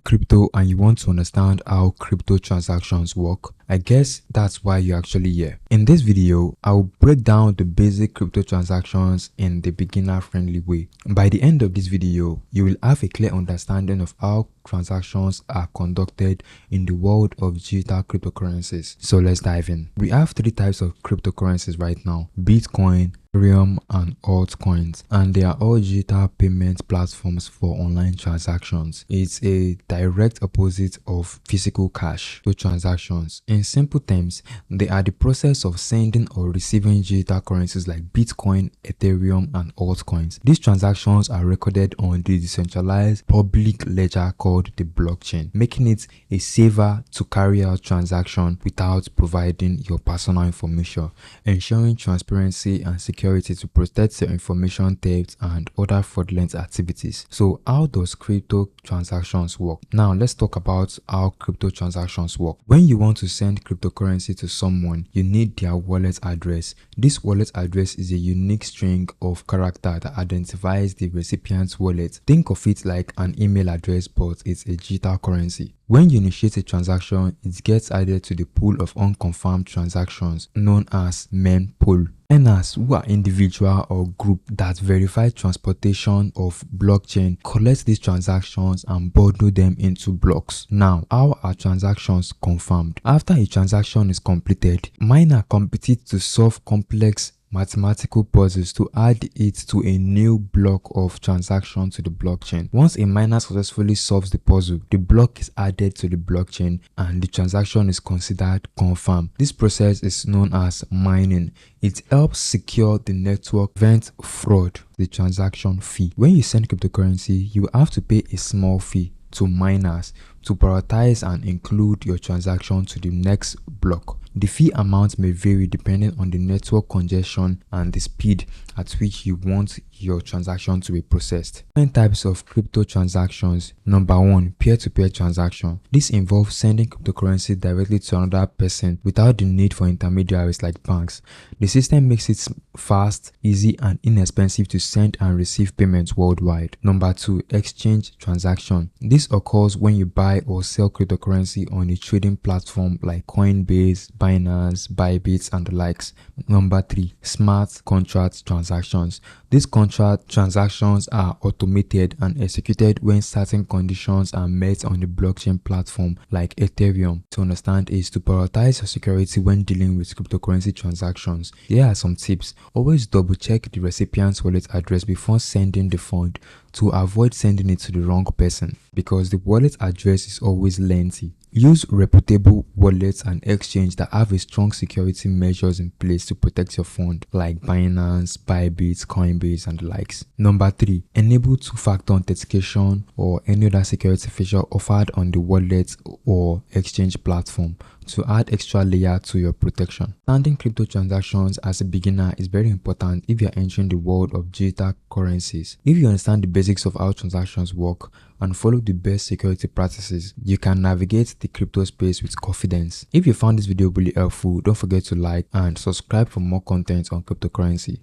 crypto and you want to understand how crypto transactions work, I guess that's why you're actually here. In this video, I'll break down the basic crypto transactions in the beginner-friendly way. By the end of this video, you will have a clear understanding of how transactions are conducted in the world of digital cryptocurrencies. So let's dive in. We have three types of cryptocurrencies right now: Bitcoin, Ethereum, and altcoins, and they are all digital payment platforms for online transactions. It's a direct opposite of physical cash to transactions. In simple terms, they are the process of sending or receiving digital currencies like Bitcoin, Ethereum, and altcoins. These transactions are recorded on the decentralized public ledger called the blockchain, making it a safer to carry out transactions without providing your personal information, ensuring transparency and security to protect your information theft and other fraudulent activities. So how does crypto transactions work? Now let's talk about how crypto transactions work. When you want to send cryptocurrency to someone, you need their wallet address. This wallet address is a unique string of character that identifies the recipient's wallet. Think of it like an email address, but it's a digital currency. When you initiate a transaction, it gets added to the pool of unconfirmed transactions known as mempool. Earners, who are individual or group that verify transportation of blockchain, collect these transactions and bundle them into blocks. Now, how are transactions confirmed? After a transaction is completed, miners compete to solve complex mathematical puzzles to add it to a new block of transaction to the blockchain. Once a miner successfully solves the puzzle, the block is added to the blockchain and the transaction is considered confirmed. This process is known as mining. It helps secure the network, prevent fraud, the transaction fee. When you send cryptocurrency, you have to pay a small fee to miners to prioritize and include your transaction to the next block. The fee amount may vary depending on the network congestion and the speed at which you want your transaction to be processed. Different types of crypto transactions. Number one, peer-to-peer transaction. This involves sending cryptocurrency directly to another person without the need for intermediaries like banks. The system makes it fast, easy, and inexpensive to send and receive payments worldwide. Number two, exchange transaction. This occurs when you buy or sell cryptocurrency on a trading platform like Coinbase, Binance, Bybit, and the likes. Number three, smart contract transactions. These contract transactions are automated and executed when certain conditions are met on the blockchain platform like Ethereum. To understand is to prioritize your security when dealing with cryptocurrency transactions. Here are some tips. Always double check the recipient's wallet address before sending the fund to avoid sending it to the wrong person, because the wallet address is always lengthy. Use reputable wallets and exchange that have a strong security measures in place to protect your fund like Binance, Bybit, Coinbase, and the likes. Number three, enable two-factor authentication or any other security feature offered on the wallet or exchange platform to add extra layer to your protection. Understanding crypto transactions as a beginner is very important if you are entering the world of digital currencies. If you understand the basics of how transactions work and follow the best security practices, you can navigate the crypto space with confidence. If you found this video really helpful, don't forget to like and subscribe for more content on cryptocurrency.